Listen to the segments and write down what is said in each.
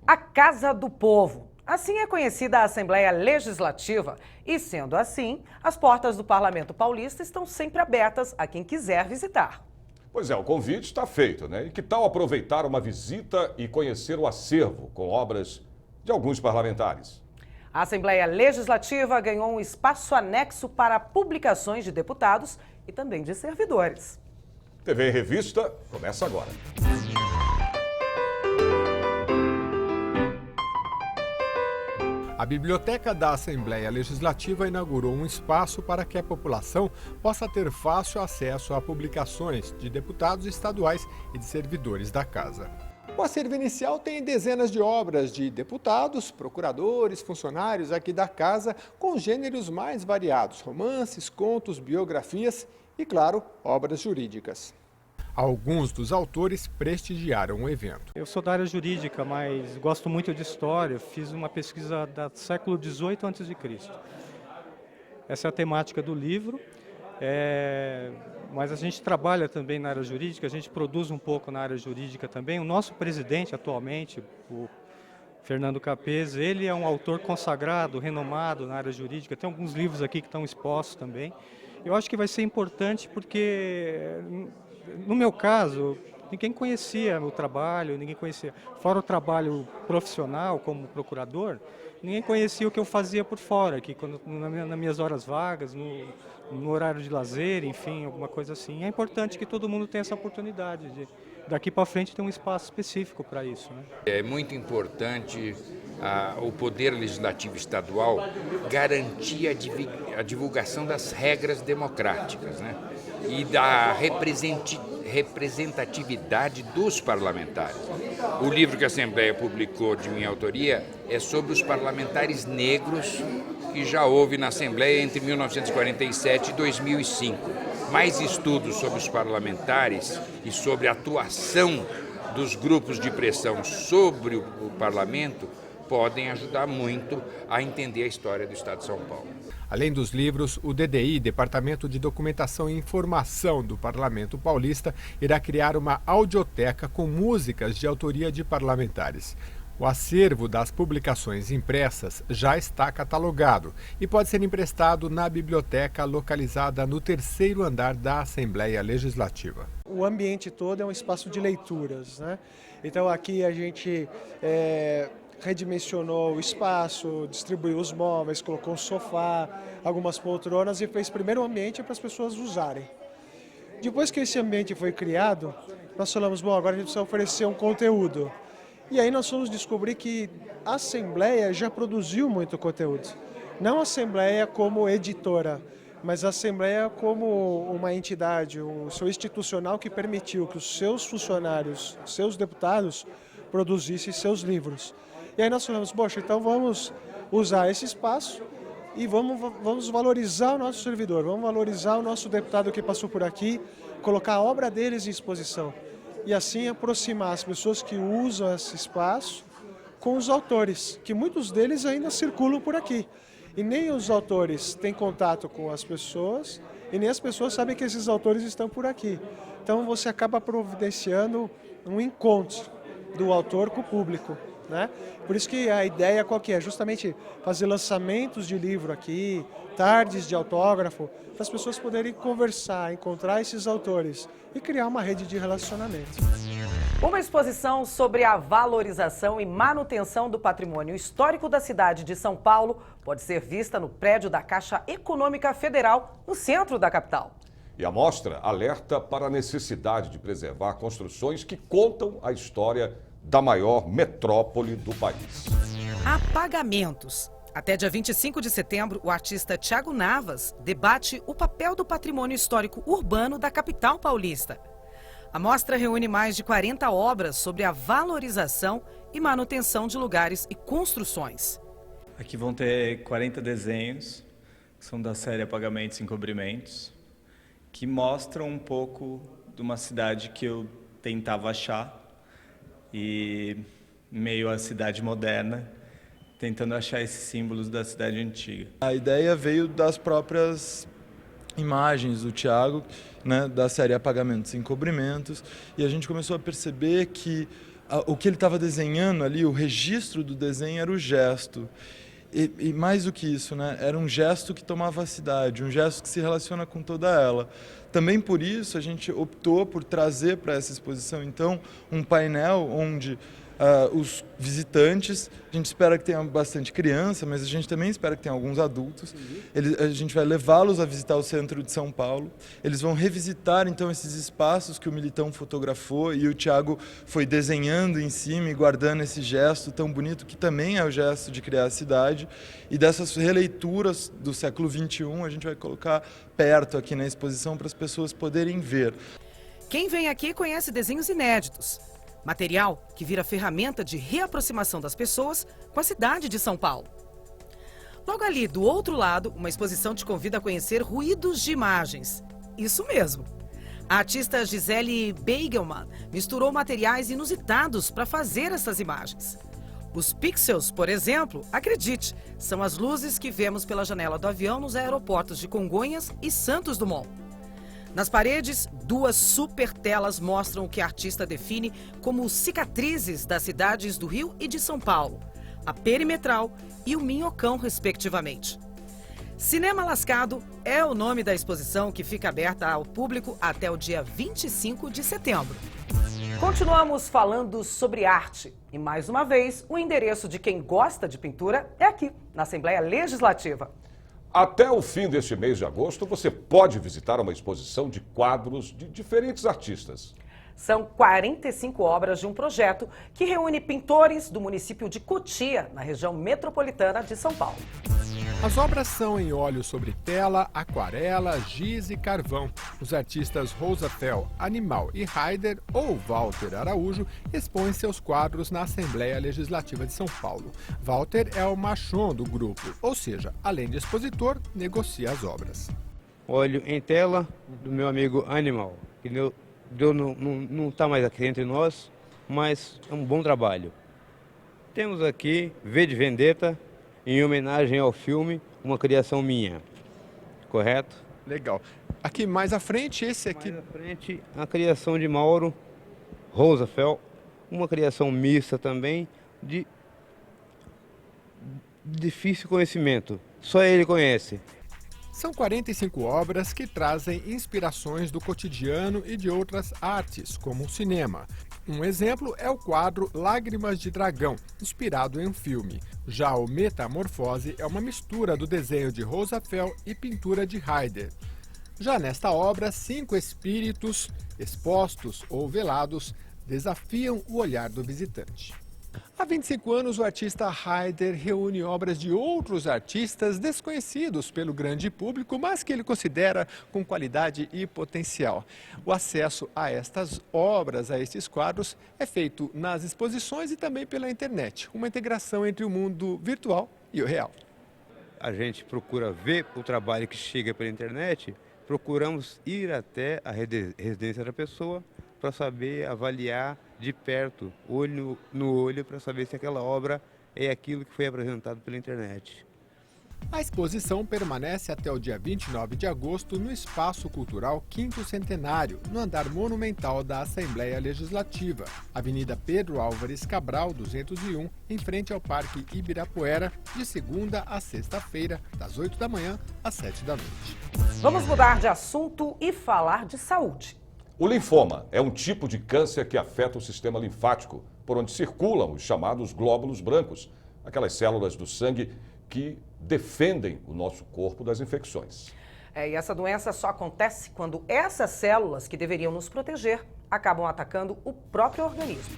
A Casa do Povo. Assim é conhecida a Assembleia Legislativa e, sendo assim, as portas do Parlamento Paulista estão sempre abertas a quem quiser visitar. Pois é, o convite está feito, né? E que tal aproveitar uma visita e conhecer o acervo com obras de alguns parlamentares? A Assembleia Legislativa ganhou um espaço anexo para publicações de deputados e também de servidores. TV em Revista começa agora. A Biblioteca da Assembleia Legislativa inaugurou um espaço para que a população possa ter fácil acesso a publicações de deputados estaduais e de servidores da Casa. O acervo inicial tem dezenas de obras de deputados, procuradores, funcionários aqui da Casa, com gêneros mais variados: romances, contos, biografias e, claro, obras jurídicas. Alguns dos autores prestigiaram o evento. Eu sou da área jurídica, mas gosto muito de história. Fiz uma pesquisa do século XVIII a.C. Essa é a temática do livro, mas a gente trabalha também na área jurídica, a gente produz um pouco na área jurídica também. O nosso presidente atualmente, o Fernando Capês, ele é um autor consagrado, renomado na área jurídica. Tem alguns livros aqui que estão expostos também. Eu acho que vai ser importante porque, no meu caso, ninguém conhecia meu trabalho, ninguém conhecia. Fora o trabalho profissional como procurador, ninguém conhecia o que eu fazia por fora, aqui, nas minhas horas vagas, no horário de lazer, enfim, alguma coisa assim. É importante que todo mundo tenha essa oportunidade de, daqui para frente, ter um espaço específico para isso, né? É muito importante o Poder Legislativo Estadual garantir a divulgação das regras democráticas, né? E da representatividade dos parlamentares. O livro que a Assembleia publicou de minha autoria é sobre os parlamentares negros que já houve na Assembleia entre 1947 e 2005. Mais estudos sobre os parlamentares e sobre a atuação dos grupos de pressão sobre o parlamento podem ajudar muito a entender a história do Estado de São Paulo. Além dos livros, o DDI, Departamento de Documentação e Informação do Parlamento Paulista, irá criar uma audioteca com músicas de autoria de parlamentares. O acervo das publicações impressas já está catalogado e pode ser emprestado na biblioteca localizada no 3º andar da Assembleia Legislativa. O ambiente todo é um espaço de leituras, né? Então aqui a gente redimensionou o espaço, distribuiu os móveis, colocou um sofá, algumas poltronas e fez primeiro um ambiente para as pessoas usarem. Depois que esse ambiente foi criado, nós falamos, bom, agora a gente precisa oferecer um conteúdo. E aí nós fomos descobrir que a Assembleia já produziu muito conteúdo. Não a Assembleia como editora, mas a Assembleia como uma entidade, um seu institucional que permitiu que os seus funcionários, seus deputados, produzissem seus livros. E aí nós falamos, poxa, então vamos usar esse espaço e vamos valorizar o nosso servidor, vamos valorizar o nosso deputado que passou por aqui, colocar a obra deles em exposição. E assim aproximar as pessoas que usam esse espaço com os autores, que muitos deles ainda circulam por aqui. E nem os autores têm contato com as pessoas e nem as pessoas sabem que esses autores estão por aqui. Então você acaba providenciando um encontro do autor com o público, né? Por isso que a ideia qual que é? Justamente fazer lançamentos de livro aqui, tardes de autógrafo, para as pessoas poderem conversar, encontrar esses autores e criar uma rede de relacionamento. Uma exposição sobre a valorização e manutenção do patrimônio histórico da cidade de São Paulo pode ser vista no prédio da Caixa Econômica Federal, no centro da capital. E a mostra alerta para a necessidade de preservar construções que contam a história da maior metrópole do país. Apagamentos. Até dia 25 de setembro, o artista Thiago Navas debate o papel do patrimônio histórico urbano da capital paulista. A mostra reúne mais de 40 obras sobre a valorização e manutenção de lugares e construções. Aqui vão ter 40 desenhos, que são da série Apagamentos e Encobrimentos, que mostram um pouco de uma cidade que eu tentava achar, e meio à cidade moderna, tentando achar esses símbolos da cidade antiga. A ideia veio das próprias imagens do Thiago, né, da série Apagamentos e Encobrimentos, e a gente começou a perceber que o que ele estava desenhando ali, o registro do desenho era o gesto. E mais do que isso, né? Era um gesto que tomava a cidade, um gesto que se relaciona com toda ela. Também por isso a gente optou por trazer para essa exposição, então, um painel onde os visitantes, a gente espera que tenha bastante criança, mas a gente também espera que tenha alguns adultos. A gente vai levá-los a visitar o centro de São Paulo. Eles vão revisitar, então, esses espaços que o Militão fotografou e o Thiago foi desenhando em cima e guardando esse gesto tão bonito, que também é o gesto de criar a cidade. E dessas releituras do século XXI, a gente vai colocar perto aqui na exposição para as pessoas poderem ver. Quem vem aqui conhece desenhos inéditos. Material que vira ferramenta de reaproximação das pessoas com a cidade de São Paulo. Logo ali, do outro lado, uma exposição te convida a conhecer ruídos de imagens. Isso mesmo. A artista Gisele Beigelman misturou materiais inusitados para fazer essas imagens. Os pixels, por exemplo, acredite, são as luzes que vemos pela janela do avião nos aeroportos de Congonhas e Santos Dumont. Nas paredes, 2 super telas mostram o que a artista define como cicatrizes das cidades do Rio e de São Paulo, a Perimetral e o Minhocão, respectivamente. Cinema Lascado é o nome da exposição, que fica aberta ao público até o dia 25 de setembro. Continuamos falando sobre arte. E mais uma vez, o endereço de quem gosta de pintura é aqui, na Assembleia Legislativa. Até o fim deste mês de agosto, você pode visitar uma exposição de quadros de diferentes artistas. São 45 obras de um projeto que reúne pintores do município de Cotia, na região metropolitana de São Paulo. As obras são em óleo sobre tela, aquarela, giz e carvão. Os artistas Rosa Fel, Animal e Haider, ou Walter Araújo, expõem seus quadros na Assembleia Legislativa de São Paulo. Walter é o machão do grupo, ou seja, além de expositor, negocia as obras. Óleo em tela do meu amigo Animal, que não está mais aqui entre nós, mas é um bom trabalho. Temos aqui V de Vendetta, em homenagem ao filme, uma criação minha, correto? Legal. Aqui mais à frente, esse aqui... Mais à frente, a criação de Mauro Roosevelt, uma criação mista também, de difícil conhecimento, só ele conhece. São 45 obras que trazem inspirações do cotidiano e de outras artes, como o cinema. Um exemplo é o quadro Lágrimas de Dragão, inspirado em um filme. Já o Metamorfose é uma mistura do desenho de Rosa Fel e pintura de Haider. Já nesta obra, 5 espíritos, expostos ou velados, desafiam o olhar do visitante. Há 25 anos, o artista Haider reúne obras de outros artistas desconhecidos pelo grande público, mas que ele considera com qualidade e potencial. O acesso a estas obras, a estes quadros, é feito nas exposições e também pela internet, uma integração entre o mundo virtual e o real. A gente procura ver o trabalho que chega pela internet, procuramos ir até a residência da pessoa para saber avaliar de perto, olho no olho, para saber se aquela obra é aquilo que foi apresentado pela internet. A exposição permanece até o dia 29 de agosto no Espaço Cultural 5º Centenário, no andar monumental da Assembleia Legislativa, Avenida Pedro Álvares Cabral, 201, em frente ao Parque Ibirapuera, de segunda a sexta-feira, das 8 da manhã às 7 da noite. Vamos mudar de assunto e falar de saúde. O linfoma é um tipo de câncer que afeta o sistema linfático, por onde circulam os chamados glóbulos brancos, aquelas células do sangue que defendem o nosso corpo das infecções. E essa doença só acontece quando essas células que deveriam nos proteger acabam atacando o próprio organismo.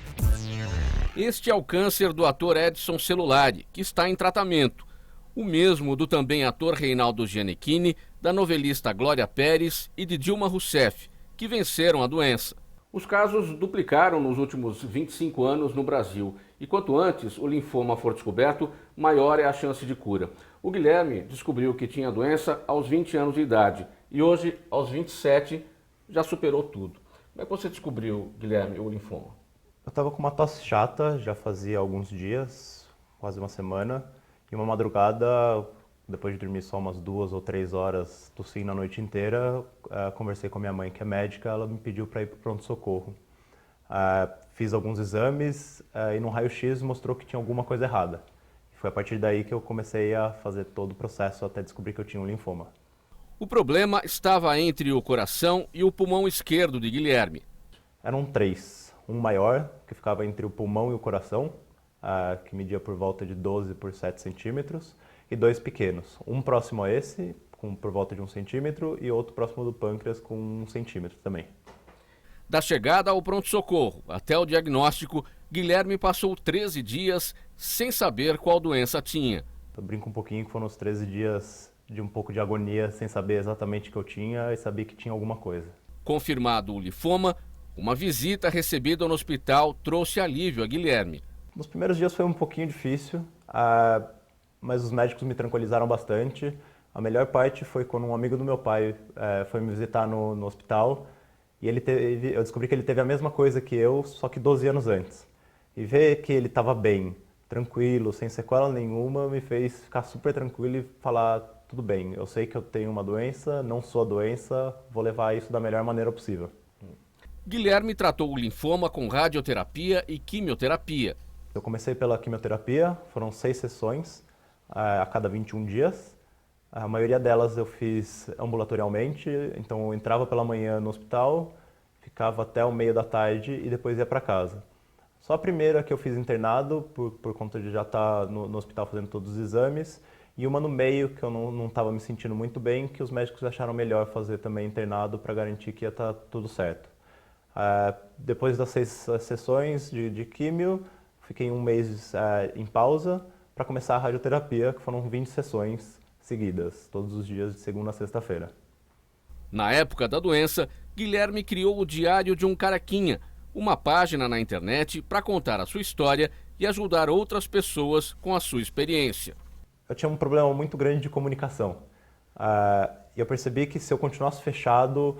Este é o câncer do ator Edson Celulari, que está em tratamento. O mesmo do também ator Reinaldo Gianecchini, da novelista Glória Pérez e de Dilma Rousseff, que venceram a doença. Os casos duplicaram nos últimos 25 anos no Brasil. E quanto antes o linfoma for descoberto, maior é a chance de cura. O Guilherme descobriu que tinha a doença aos 20 anos de idade e hoje, aos 27, já superou tudo. Como é que você descobriu, Guilherme, o linfoma? Eu estava com uma tosse chata, já fazia alguns dias, quase uma semana, e uma madrugada, depois de dormir só umas 2 ou 3 horas, tossindo a noite inteira, conversei com a minha mãe, que é médica, ela me pediu para ir para o pronto-socorro. Fiz alguns exames e no raio-x mostrou que tinha alguma coisa errada. Foi a partir daí que eu comecei a fazer todo o processo até descobrir que eu tinha um linfoma. O problema estava entre o coração e o pulmão esquerdo de Guilherme. Eram 3. Um maior, que ficava entre o pulmão e o coração, que media por volta de 12 por 7 centímetros, e 2 pequenos. Um próximo a esse, por volta de 1 centímetro, e outro próximo do pâncreas com 1 centímetro também. Da chegada ao pronto-socorro até o diagnóstico, Guilherme passou 13 dias sem saber qual doença tinha. Eu brinco um pouquinho que foram os 13 dias de um pouco de agonia, sem saber exatamente o que eu tinha e sabia que tinha alguma coisa. Confirmado o linfoma, uma visita recebida no hospital trouxe alívio a Guilherme. Nos primeiros dias foi um pouquinho difícil, mas os médicos me tranquilizaram bastante. A melhor parte foi quando um amigo do meu pai foi me visitar no hospital e eu descobri que ele teve a mesma coisa que eu, só que 12 anos antes. E ver que ele estava bem, tranquilo, sem sequela nenhuma, me fez ficar super tranquilo e falar, tudo bem, eu sei que eu tenho uma doença, não sou a doença, vou levar isso da melhor maneira possível. Guilherme tratou o linfoma com radioterapia e quimioterapia. Eu comecei pela quimioterapia, foram 6 sessões a cada 21 dias. A maioria delas eu fiz ambulatorialmente, então eu entrava pela manhã no hospital, ficava até o meio da tarde e depois ia para casa. Só a primeira que eu fiz internado, por conta de já estar no hospital fazendo todos os exames, e uma no meio que eu não estava me sentindo muito bem, que os médicos acharam melhor fazer também internado para garantir que ia estar tudo certo. Depois das 6 sessões de químio, fiquei 1 mês em pausa para começar a radioterapia, que foram 20 sessões seguidas, todos os dias de segunda a sexta-feira. Na época da doença, Guilherme criou o Diário de um Caraquinha, uma página na internet para contar a sua história e ajudar outras pessoas com a sua experiência. Eu tinha um problema muito grande de comunicação. E eu percebi que se eu continuasse fechado,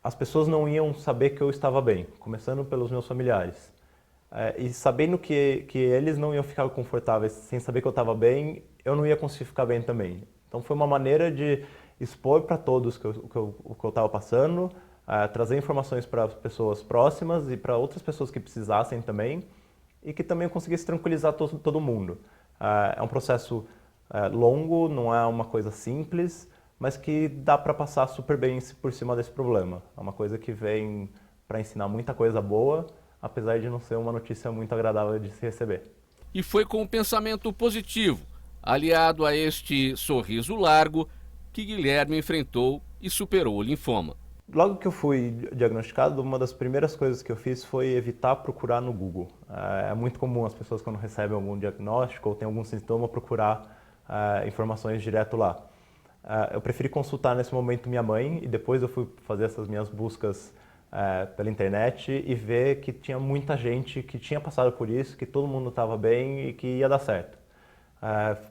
as pessoas não iam saber que eu estava bem, começando pelos meus familiares. E sabendo que eles não iam ficar confortáveis sem saber que eu estava bem, eu não ia conseguir ficar bem também. Então foi uma maneira de expor para todos o que eu estava passando, trazer informações para pessoas próximas e para outras pessoas que precisassem também, e que também eu conseguisse tranquilizar todo mundo. É um processo longo, não é uma coisa simples, mas que dá para passar super bem por cima desse problema. É uma coisa que vem para ensinar muita coisa boa, apesar de não ser uma notícia muito agradável de se receber. E foi com um pensamento positivo, aliado a este sorriso largo, que Guilherme enfrentou e superou o linfoma. Logo que eu fui diagnosticado, uma das primeiras coisas que eu fiz foi evitar procurar no Google. É muito comum as pessoas, quando recebem algum diagnóstico ou têm algum sintoma, procurar informações direto lá. Eu preferi consultar nesse momento minha mãe e depois eu fui fazer essas minhas buscas pela internet e ver que tinha muita gente que tinha passado por isso, que todo mundo estava bem e que ia dar certo.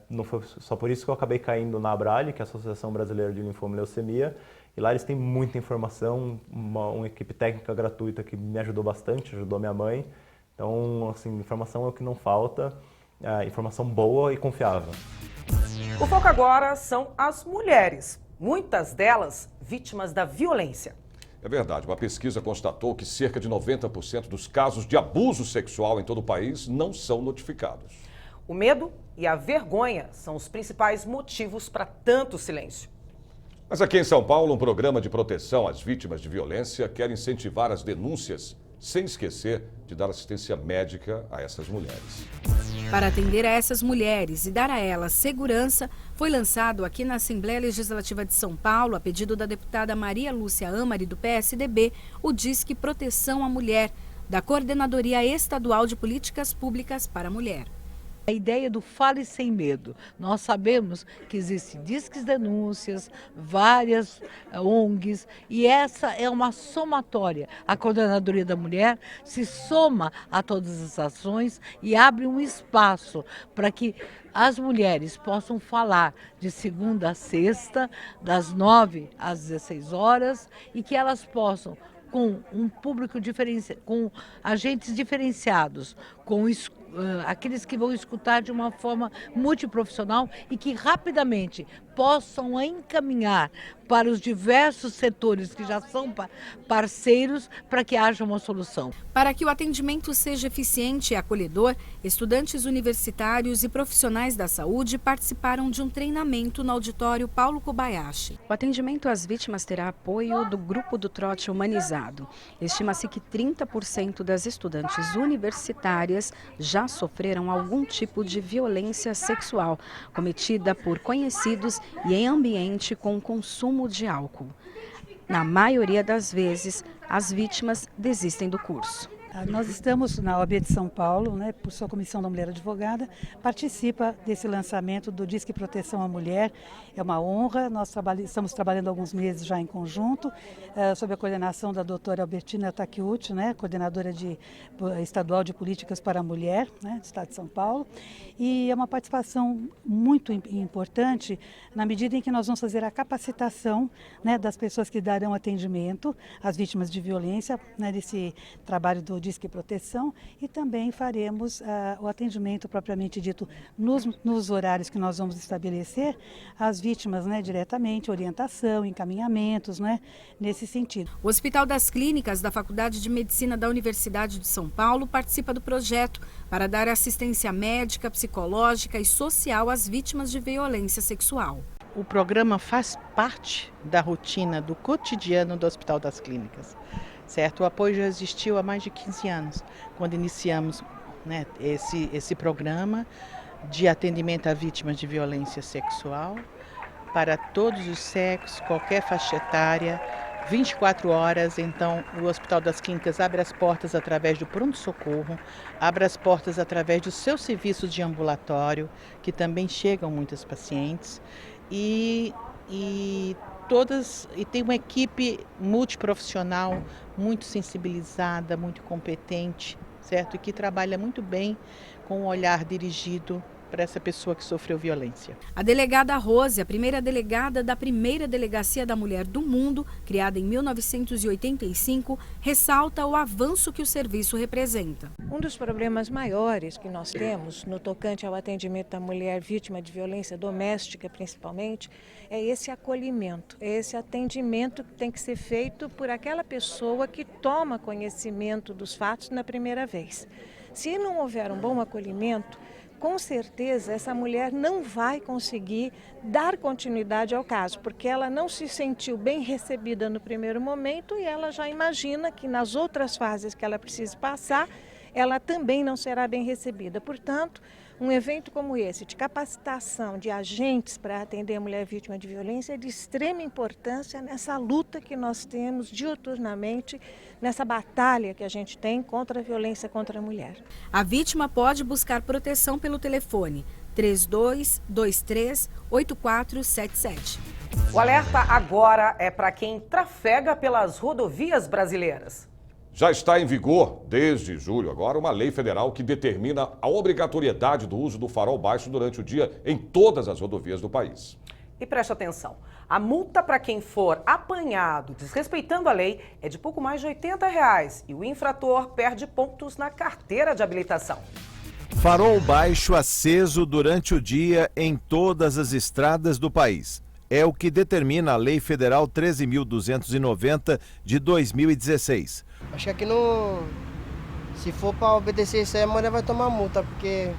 Não foi só por isso que eu acabei caindo na ABRALHE, que é a Associação Brasileira de Linfoma e Leucemia, e lá eles têm muita informação, uma equipe técnica gratuita que me ajudou bastante, ajudou minha mãe. Então, assim, informação é o que não falta, informação boa e confiável. O foco agora são as mulheres, muitas delas vítimas da violência. É verdade, uma pesquisa constatou que cerca de 90% dos casos de abuso sexual em todo o país não são notificados. O medo e a vergonha são os principais motivos para tanto silêncio. Mas aqui em São Paulo, um programa de proteção às vítimas de violência quer incentivar as denúncias, sem esquecer de dar assistência médica a essas mulheres. Para atender a essas mulheres e dar a elas segurança, foi lançado aqui na Assembleia Legislativa de São Paulo, a pedido da deputada Maria Lúcia Amari, do PSDB, o Disque Proteção à Mulher, da Coordenadoria Estadual de Políticas Públicas para a Mulher. A ideia do Fale Sem Medo. Nós sabemos que existem disques denúncias, várias ONGs, e essa é uma somatória. A Coordenadoria da Mulher se soma a todas as ações e abre um espaço para que as mulheres possam falar de segunda a sexta, das 9 às 16 horas, e que elas possam, com um público diferenciado, com agentes diferenciados, com aqueles que vão escutar de uma forma multiprofissional e que rapidamente possam encaminhar para os diversos setores que já são parceiros para que haja uma solução. Para que o atendimento seja eficiente e acolhedor, estudantes universitários e profissionais da saúde participaram de um treinamento no auditório Paulo Kobayashi. O atendimento às vítimas terá apoio do Grupo do Trote Humanizado. Estima-se que 30% das estudantes universitárias já sofreram algum tipo de violência sexual cometida por conhecidos e em ambiente com consumo de álcool. Na maioria das vezes, as vítimas desistem do curso. Nós estamos na OAB de São Paulo, por sua Comissão da Mulher Advogada, participa desse lançamento do Disque Proteção à Mulher. É uma honra, nós estamos trabalhando alguns meses já em conjunto, sob a coordenação da doutora Albertina Takeuchi, coordenadora estadual de Políticas para a Mulher, do Estado de São Paulo. E é uma participação muito importante na medida em que nós vamos fazer a capacitação das pessoas que darão atendimento às vítimas de violência, nesse trabalho do Disque Proteção, e também faremos o atendimento propriamente dito nos horários que nós vamos estabelecer às vítimas diretamente, orientação, encaminhamentos, nesse sentido. O Hospital das Clínicas da Faculdade de Medicina da Universidade de São Paulo participa do projeto para dar assistência médica, psicológica e social às vítimas de violência sexual. O programa faz parte da rotina, do cotidiano do Hospital das Clínicas. Certo? O apoio já existiu há mais de 15 anos, quando iniciamos esse programa de atendimento a vítimas de violência sexual, para todos os sexos, qualquer faixa etária, 24 horas. Então, o Hospital das Clínicas abre as portas através do pronto-socorro, abre as portas através do seu serviço de ambulatório, que também chegam muitos pacientes, e tem uma equipe multiprofissional, muito sensibilizada, muito competente, certo? E que trabalha muito bem com um olhar dirigido para essa pessoa que sofreu violência. A delegada Rose, a primeira delegada da primeira Delegacia da Mulher do Mundo, criada em 1985, ressalta o avanço que o serviço representa. Um dos problemas maiores que nós temos no tocante ao atendimento da mulher vítima de violência doméstica, principalmente, é esse acolhimento, é esse atendimento que tem que ser feito por aquela pessoa que toma conhecimento dos fatos na primeira vez. Se não houver um bom acolhimento, com certeza essa mulher não vai conseguir dar continuidade ao caso, porque ela não se sentiu bem recebida no primeiro momento e ela já imagina que nas outras fases que ela precisa passar, ela também não será bem recebida. Portanto, um evento como esse, de capacitação de agentes para atender a mulher vítima de violência, é de extrema importância nessa luta que nós temos diuturnamente, nessa batalha que a gente tem contra a violência contra a mulher. A vítima pode buscar proteção pelo telefone 3223-8477. O alerta agora é para quem trafega pelas rodovias brasileiras. Já está em vigor, desde julho agora, uma lei federal que determina a obrigatoriedade do uso do farol baixo durante o dia em todas as rodovias do país. E preste atenção, a multa para quem for apanhado desrespeitando a lei é de pouco mais de R$80 e o infrator perde pontos na carteira de habilitação. Farol baixo aceso durante o dia em todas as estradas do país. É o que determina a Lei Federal 13.290 de 2016. Acho que aqui não... Se for para obedecer isso aí, a mulher vai tomar multa, porque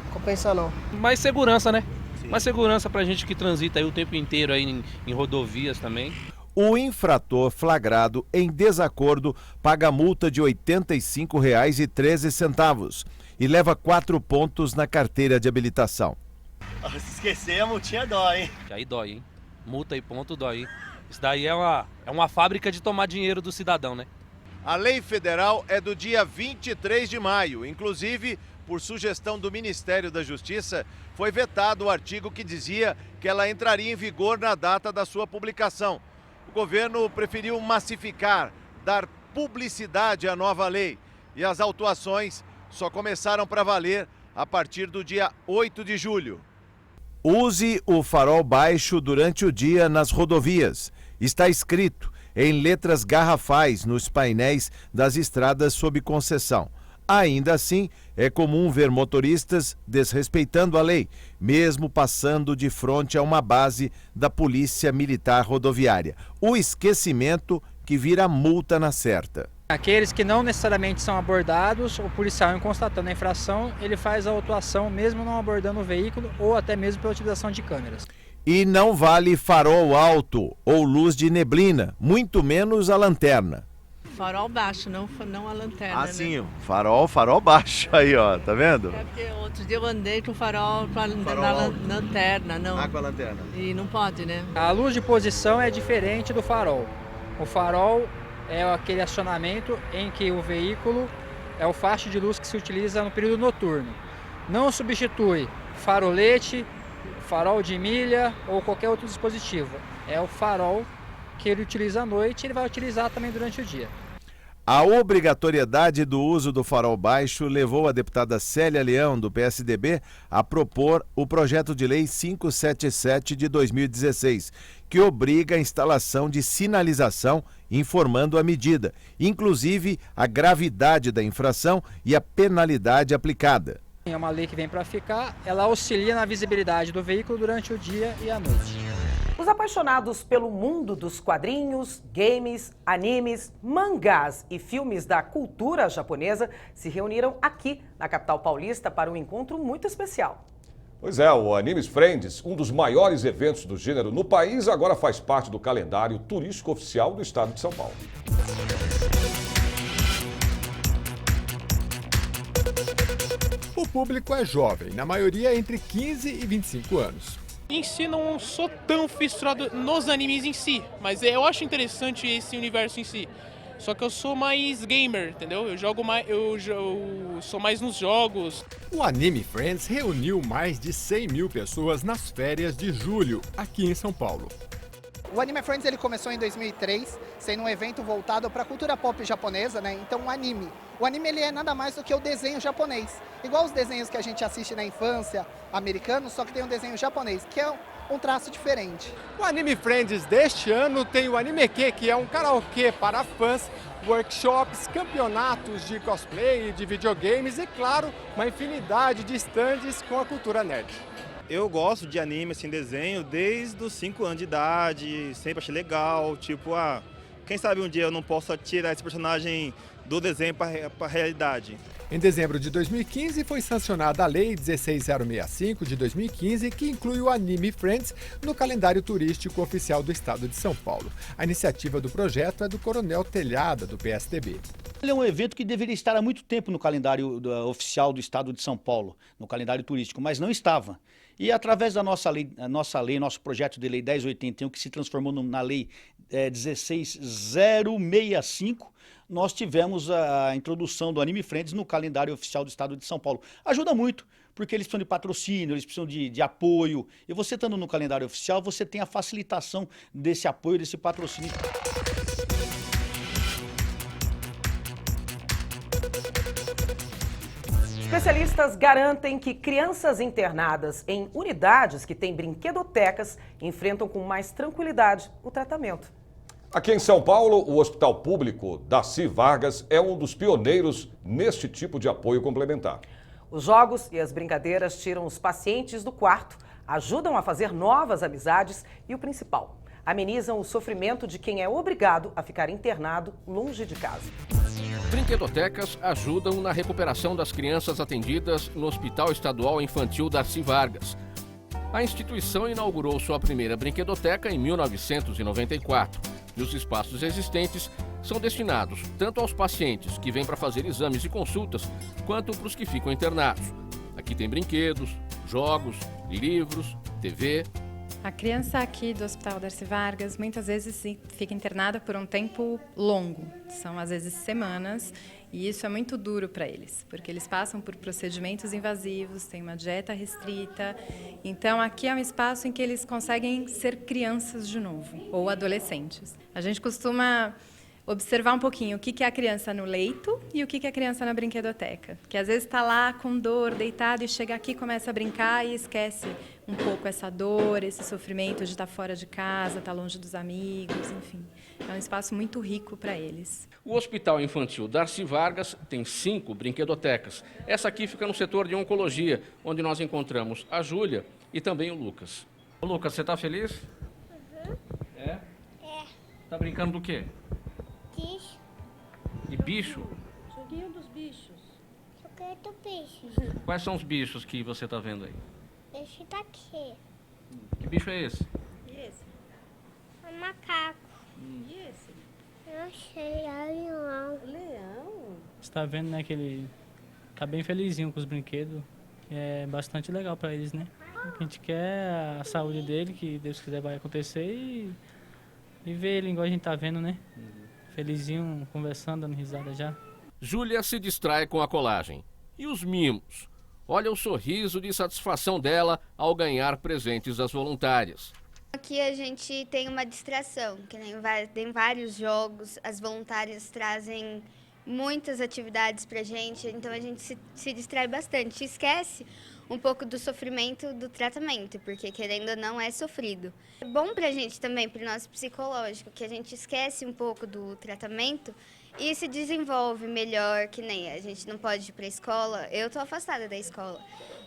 não compensa não. Mais segurança, né? Sim. Mais segurança pra gente que transita aí o tempo inteiro aí em rodovias também. O infrator flagrado em desacordo paga multa de R$ 85,13 e leva 4 pontos na carteira de habilitação. Se esquecer, a multinha dói, hein? Aí dói, hein? Multa e ponto dói, hein? Isso daí é uma fábrica de tomar dinheiro do cidadão, né? A lei federal é do dia 23 de maio. Inclusive, por sugestão do Ministério da Justiça, foi vetado o artigo que dizia que ela entraria em vigor na data da sua publicação. O governo preferiu massificar, dar publicidade à nova lei. E as autuações só começaram para valer a partir do dia 8 de julho. Use o farol baixo durante o dia nas rodovias. Está escrito em letras garrafais nos painéis das estradas sob concessão. Ainda assim, é comum ver motoristas desrespeitando a lei, mesmo passando de frente a uma base da Polícia Militar Rodoviária. O esquecimento que vira multa na certa. Aqueles que não necessariamente são abordados, o policial, em constatando a infração, ele faz a autuação mesmo não abordando o veículo ou até mesmo pela utilização de câmeras. E não vale farol alto ou luz de neblina, muito menos a lanterna. Farol baixo, não a lanterna. Ah, sim, farol baixo aí, ó, tá vendo? É porque outro dia eu andei com farol na lanterna, não. Ah, com a lanterna. E não pode, né? A luz de posição é diferente do farol. O farol é aquele acionamento em que o veículo é o faixa de luz que se utiliza no período noturno. Não substitui farolete, farol de milha ou qualquer outro dispositivo. É o farol que ele utiliza à noite e ele vai utilizar também durante o dia. A obrigatoriedade do uso do farol baixo levou a deputada Célia Leão, do PSDB, a propor o projeto de lei 577 de 2016, que obriga a instalação de sinalização informando a medida, inclusive a gravidade da infração e a penalidade aplicada. É uma lei que vem para ficar, ela auxilia na visibilidade do veículo durante o dia e a noite. Os apaixonados pelo mundo dos quadrinhos, games, animes, mangás e filmes da cultura japonesa se reuniram aqui na capital paulista para um encontro muito especial. Pois é, o Animes Friends, um dos maiores eventos do gênero no país, agora faz parte do calendário turístico oficial do estado de São Paulo. O público é jovem, na maioria entre 15 e 25 anos. Em si, não sou tão fissurado nos animes em si, mas eu acho interessante esse universo em si. Só que eu sou mais gamer, entendeu? Eu sou mais nos jogos. O Anime Friends reuniu mais de 100 mil pessoas nas férias de julho, aqui em São Paulo. O Anime Friends ele começou em 2003, sendo um evento voltado para a cultura pop japonesa, né? Então o anime ele é nada mais do que o desenho japonês. Igual os desenhos que a gente assiste na infância, americanos, só que tem um desenho japonês, que é um traço diferente. O Anime Friends deste ano tem o Animeque, que é um karaokê para fãs, workshops, campeonatos de cosplay, de videogames e, claro, uma infinidade de stands com a cultura nerd. Eu gosto de anime, assim, desenho, desde os 5 anos de idade, sempre achei legal, tipo, quem sabe um dia eu não possa tirar esse personagem do desenho para a realidade. Em dezembro de 2015, foi sancionada a Lei 16065 de 2015, que inclui o Anime Friends no calendário turístico oficial do estado de São Paulo. A iniciativa do projeto é do Coronel Telhada, do PSDB. Ele é um evento que deveria estar há muito tempo no calendário oficial do estado de São Paulo, no calendário turístico, mas não estava. E através da nosso projeto de lei 1081, que se transformou na lei 16065, nós tivemos a introdução do Anime Friends no calendário oficial do estado de São Paulo. Ajuda muito, porque eles precisam de patrocínio, eles precisam de apoio. E você estando no calendário oficial, você tem a facilitação desse apoio, desse patrocínio. Especialistas garantem que crianças internadas em unidades que têm brinquedotecas enfrentam com mais tranquilidade o tratamento. Aqui em São Paulo, o Hospital Público Darcy Vargas é um dos pioneiros neste tipo de apoio complementar. Os jogos e as brincadeiras tiram os pacientes do quarto, ajudam a fazer novas amizades e, o principal, amenizam o sofrimento de quem é obrigado a ficar internado longe de casa. Brinquedotecas ajudam na recuperação das crianças atendidas no Hospital Estadual Infantil Darcy Vargas. A instituição inaugurou sua primeira brinquedoteca em 1994 e os espaços existentes são destinados tanto aos pacientes que vêm para fazer exames e consultas, quanto para os que ficam internados. Aqui tem brinquedos, jogos, livros, TV. A criança aqui do Hospital Darcy Vargas muitas vezes fica internada por um tempo longo, são às vezes semanas, e isso é muito duro para eles, porque eles passam por procedimentos invasivos, têm uma dieta restrita, então aqui é um espaço em que eles conseguem ser crianças de novo, ou adolescentes. A gente costuma observar um pouquinho o que é a criança no leito e o que é a criança na brinquedoteca. Porque às vezes está lá com dor, deitado, e chega aqui, começa a brincar e esquece um pouco essa dor, esse sofrimento de estar fora de casa, estar longe dos amigos, enfim. É um espaço muito rico para eles. O Hospital Infantil Darcy Vargas tem 5 brinquedotecas. Essa aqui fica no setor de oncologia, onde nós encontramos a Júlia e também o Lucas. Ô, Lucas, você está feliz? Uhum. É? É. Tá brincando do quê? Bicho. De bicho? Joguinho dos bichos. Joguinho do bicho. Quais são os bichos que você está vendo aí? Esse daqui. Que bicho é esse? E esse? É um macaco. E esse? Eu sei, é leão. Leão? Você tá vendo, né, que ele tá bem felizinho com os brinquedos. É bastante legal para eles, né? O que a gente quer é a saúde dele, que Deus quiser vai acontecer, e ver ele igual a gente tá vendo, né? Felizinho, conversando, dando risada já. Júlia se distrai com a colagem. E os mimos? Olha o sorriso de satisfação dela ao ganhar presentes das voluntárias. Aqui a gente tem uma distração, que tem vários jogos, as voluntárias trazem muitas atividades pra gente, então a gente se distrai bastante, esquece um pouco do sofrimento do tratamento, porque querendo ou não é sofrido. É bom pra gente também, pro nosso psicológico, que a gente esquece um pouco do tratamento e se desenvolve melhor, que nem a gente não pode ir pra escola, eu tô afastada da escola.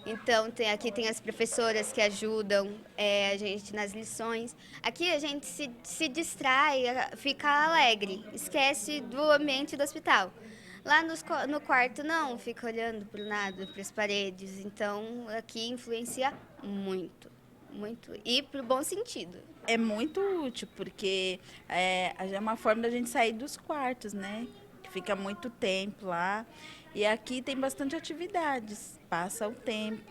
Então, aqui tem as professoras que ajudam a gente nas lições. Aqui a gente se distrai, fica alegre, esquece do ambiente do hospital. Lá no quarto, não, fica olhando para o nada, para as paredes. Então, aqui influencia muito, muito. E para o bom sentido. É muito útil, porque é uma forma da gente sair dos quartos, né? Que fica muito tempo lá. E aqui tem bastante atividades, passa o tempo,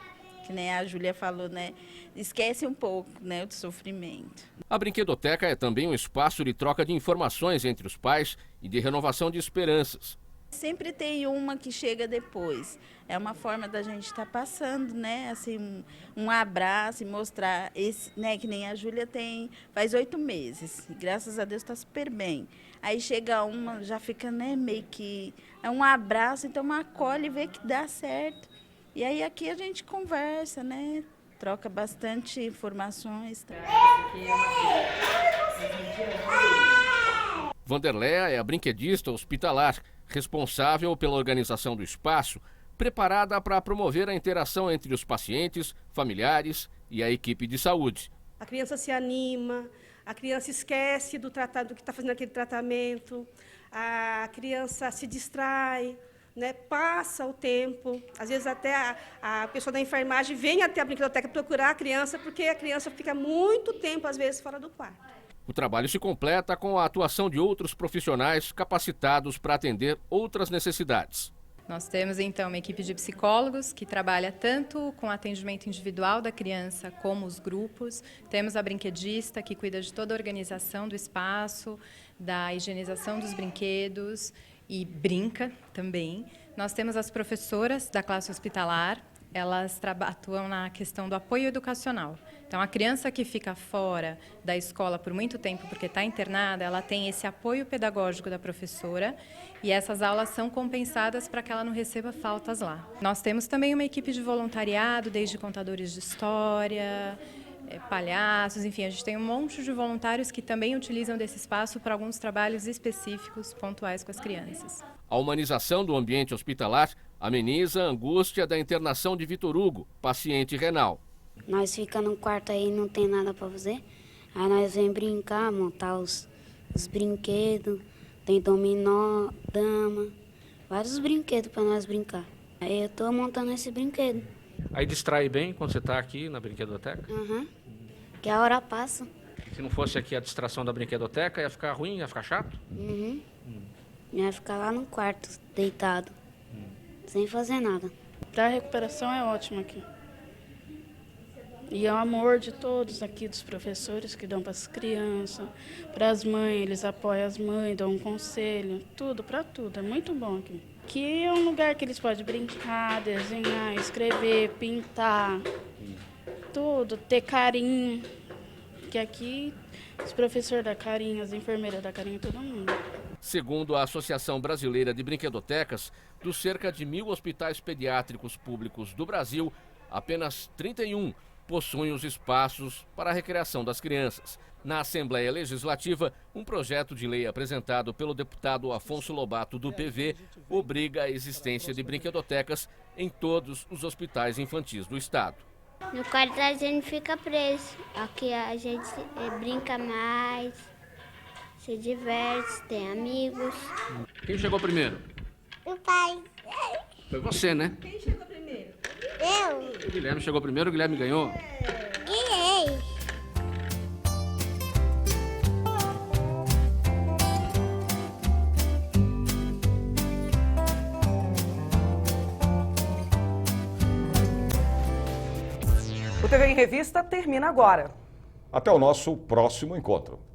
que nem a Júlia falou, né? Esquece um pouco, né, do sofrimento. A brinquedoteca é também um espaço de troca de informações entre os pais e de renovação de esperanças. Sempre tem uma que chega depois. É uma forma da gente estar passando, né? Assim, um abraço e mostrar esse, né? Que nem a Júlia tem, faz 8 meses. E graças a Deus está super bem. Aí chega uma, já fica, né? Meio que é um abraço, então acolhe e vê que dá certo. E aí aqui a gente conversa, né? Troca bastante informações. Vanderléa é a brinquedista hospitalar, responsável pela organização do espaço, preparada para promover a interação entre os pacientes, familiares e a equipe de saúde. A criança se anima, a criança esquece do que está fazendo aquele tratamento, a criança se distrai, né, passa o tempo. Às vezes até a pessoa da enfermagem vem até a brinquedoteca procurar a criança, porque a criança fica muito tempo, às vezes, fora do quarto. O trabalho se completa com a atuação de outros profissionais capacitados para atender outras necessidades. Nós temos, então, uma equipe de psicólogos que trabalha tanto com atendimento individual da criança como os grupos. Temos a brinquedista, que cuida de toda a organização do espaço, da higienização dos brinquedos e brinca também. Nós temos as professoras da classe hospitalar. Elas atuam na questão do apoio educacional. Então, a criança que fica fora da escola por muito tempo porque está internada, ela tem esse apoio pedagógico da professora e essas aulas são compensadas para que ela não receba faltas lá. Nós temos também uma equipe de voluntariado, desde contadores de história, palhaços, enfim, a gente tem um monte de voluntários que também utilizam desse espaço para alguns trabalhos específicos, pontuais com as crianças. A humanização do ambiente hospitalar ameniza a angústia da internação de Vitor Hugo, paciente renal. Nós ficamos no quarto aí, não tem nada para fazer. Aí nós vem brincar, montar os brinquedos. Tem dominó, dama, vários brinquedos para nós brincar. Aí eu tô montando esse brinquedo. Aí distrai bem quando você está aqui na brinquedoteca? Uhum. Que a hora passa. Se não fosse aqui a distração da brinquedoteca, ia ficar ruim, ia ficar chato? Uhum. Ia ficar lá no quarto, deitado, sem fazer nada. A recuperação é ótima aqui. E é o amor de todos aqui, dos professores que dão para as crianças, para as mães, eles apoiam as mães, dão um conselho, tudo, para tudo. É muito bom aqui. Aqui é um lugar que eles podem brincar, desenhar, escrever, pintar, tudo, ter carinho. Que aqui os professores dão carinho, as enfermeiras dão carinho, todo mundo. Segundo a Associação Brasileira de Brinquedotecas, dos cerca de 1.000 hospitais pediátricos públicos do Brasil, apenas 31 possuem os espaços para a recreação das crianças. Na Assembleia Legislativa, um projeto de lei apresentado pelo deputado Afonso Lobato, do PV, obriga a existência de brinquedotecas em todos os hospitais infantis do estado. No quarto a gente fica preso, aqui a gente brinca mais, se diverte, tem amigos. Quem chegou primeiro? O pai. Foi você, né? Quem chegou primeiro? Eu. O Guilherme chegou primeiro, o Guilherme ganhou? Ganhei. O TV em Revista termina agora. Até o nosso próximo encontro.